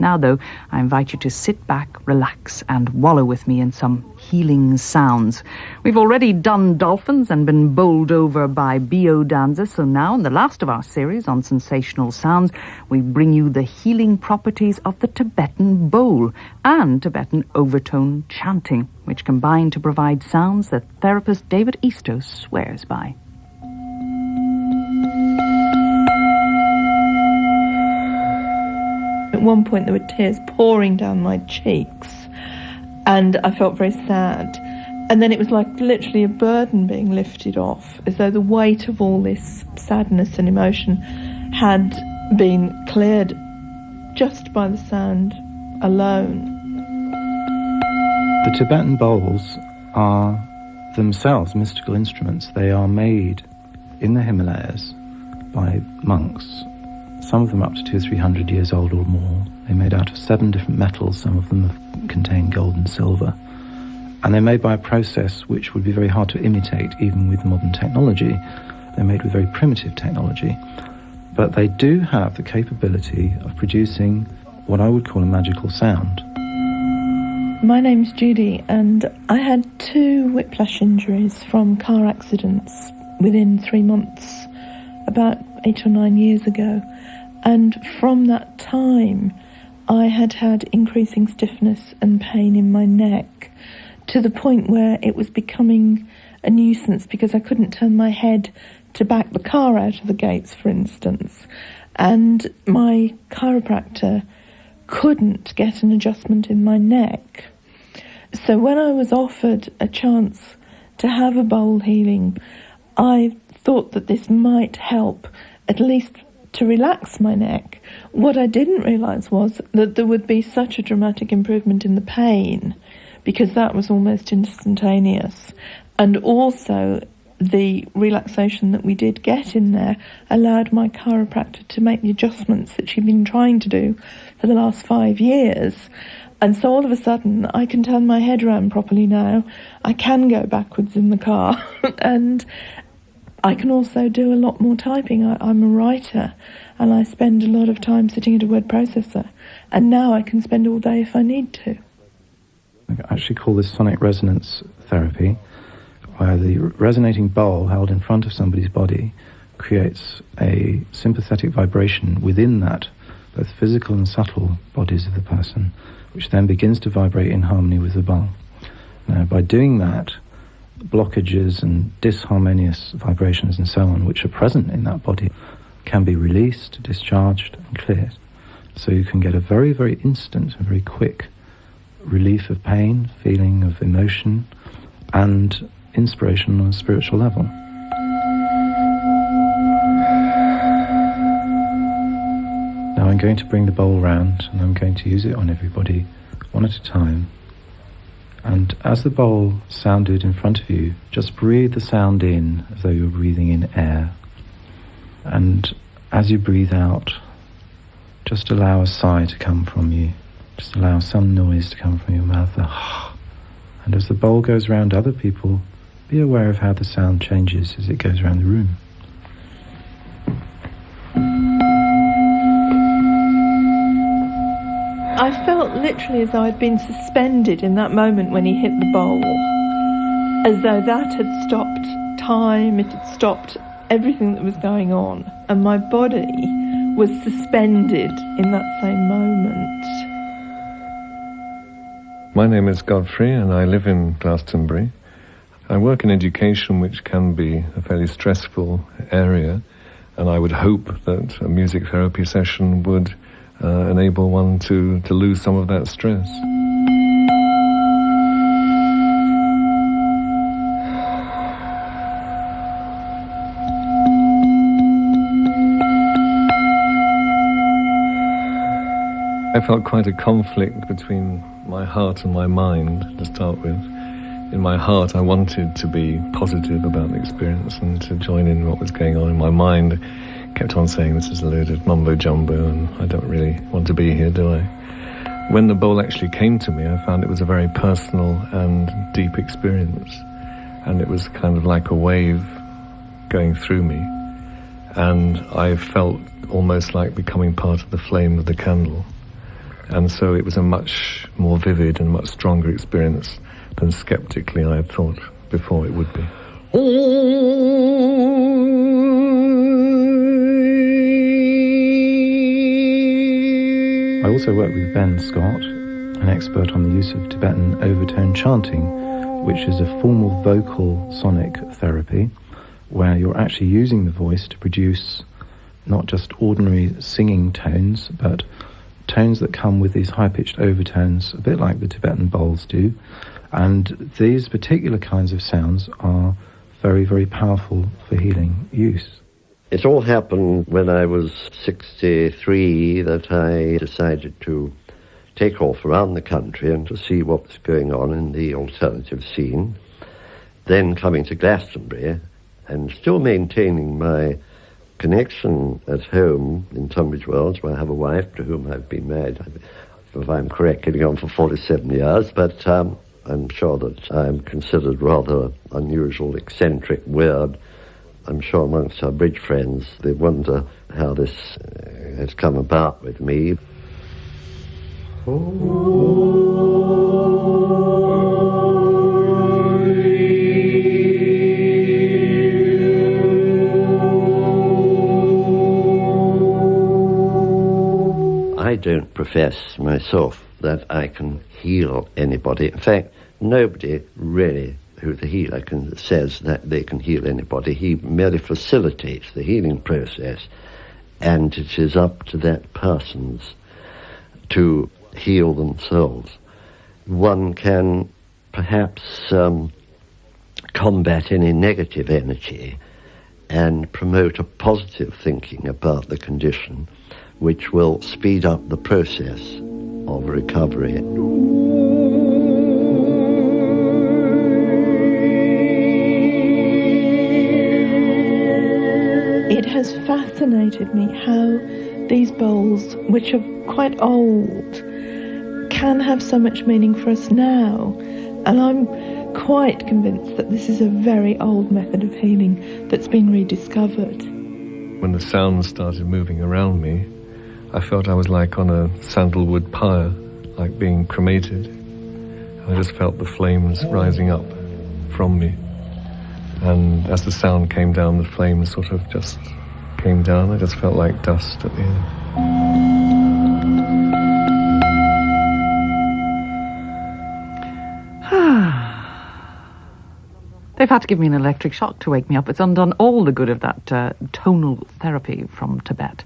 Now, though, I invite you to sit back, relax, and wallow with me in some healing sounds. We've already done dolphins and been bowled over by Bio Danza, so now, in the last of our series on sensational sounds, we bring you the healing properties of the Tibetan bowl and Tibetan overtone chanting, which combine to provide sounds that therapist David Eastoe swears by. At one point there were tears pouring down my cheeks and I felt very sad. And then it was like literally a burden being lifted off, as though the weight of all this sadness and emotion had been cleared just by the sound alone. The Tibetan bowls are themselves mystical instruments. They are made in the Himalayas by monks, some of them up to 200-300 years old or more. They're made out of 7 different metals. Some of them contain gold and silver. And they're made by a process which would be very hard to imitate, even with modern technology. They're made with very primitive technology. But they do have the capability of producing what I would call a magical sound. My name's Judy, and I had 2 whiplash injuries from car accidents within 3 months, about 8 or 9 years ago. And from that time, I had had increasing stiffness and pain in my neck to the point where it was becoming a nuisance because I couldn't turn my head to back the car out of the gates, for instance. And my chiropractor couldn't get an adjustment in my neck. So when I was offered a chance to have a bowl healing, I thought that this might help, at least to relax my neck. What I didn't realise was that there would be such a dramatic improvement in the pain, because that was almost instantaneous. And also the relaxation that we did get in there allowed my chiropractor to make the adjustments that she'd been trying to do for the last 5 years. And so all of a sudden I can turn my head around properly now. I can go backwards in the car and I can also do a lot more typing. I'm a writer and I spend a lot of time sitting at a word processor, and now I can spend all day if I need to. I actually call this sonic resonance therapy, where the resonating bowl held in front of somebody's body creates a sympathetic vibration within that, both physical and subtle bodies of the person, which then begins to vibrate in harmony with the bowl. Now, by doing that, blockages and disharmonious vibrations and so on, which are present in that body, can be released, discharged and cleared. So you can get a very, very instant and very quick relief of pain, feeling of emotion and inspiration on a spiritual level. Now I'm going to bring the bowl round and I'm going to use it on everybody one at a time. And as the bowl sounded in front of you, just breathe the sound in as though you're breathing in air. And as you breathe out, just allow a sigh to come from you. Just allow some noise to come from your mouth. And as the bowl goes round other people, be aware of how the sound changes as it goes around the room. I felt literally as though I'd been suspended in that moment when he hit the bowl, as though that had stopped time, it had stopped everything that was going on, and my body was suspended in that same moment. My name is Godfrey and I live in Glastonbury. I work in education, which can be a fairly stressful area, and I would hope that a music therapy session would enable one to lose some of that stress. I felt quite a conflict between my heart and my mind to start with. In my heart, I wanted to be positive about the experience and to join in what was going on. In my mind, kept on saying, this is a load of mumbo-jumbo and I don't really want to be here, do I? When the bowl actually came to me, I found it was a very personal and deep experience. And it was kind of like a wave going through me. And I felt almost like becoming part of the flame of the candle. And so it was a much more vivid and much stronger experience than skeptically I had thought before it would be. I also work with Ben Scott, an expert on the use of Tibetan overtone chanting, which is a formal vocal sonic therapy where you're actually using the voice to produce not just ordinary singing tones, but tones that come with these high-pitched overtones, a bit like the Tibetan bowls do. And these particular kinds of sounds are very, very powerful for healing use. It all happened when I was 63 that I decided to take off around the country and to see what was going on in the alternative scene. Then coming to Glastonbury and still maintaining my connection at home in Tunbridge Wells, where I have a wife to whom I've been married, if I'm correct, getting on for 47 years, but I'm sure that I'm considered rather unusual, eccentric, weird. I'm sure amongst our bridge friends they wonder how this has come about with me. I don't profess myself that I can heal anybody. In fact, nobody really who's a healer says that they can heal anybody. He merely facilitates the healing process, and it is up to that person's to heal themselves. One can perhaps combat any negative energy and promote a positive thinking about the condition, which will speed up the process of recovery. It has fascinated me how these bowls, which are quite old, can have so much meaning for us now. And I'm quite convinced that this is a very old method of healing that's been rediscovered. When the sound started moving around me, I felt I was like on a sandalwood pyre, like being cremated. I just felt the flames rising up from me. And as the sound came down, the flames sort of just came down. I just felt like dust at the end. They've had to give me an electric shock to wake me up. It's undone all the good of that tonal therapy from Tibet.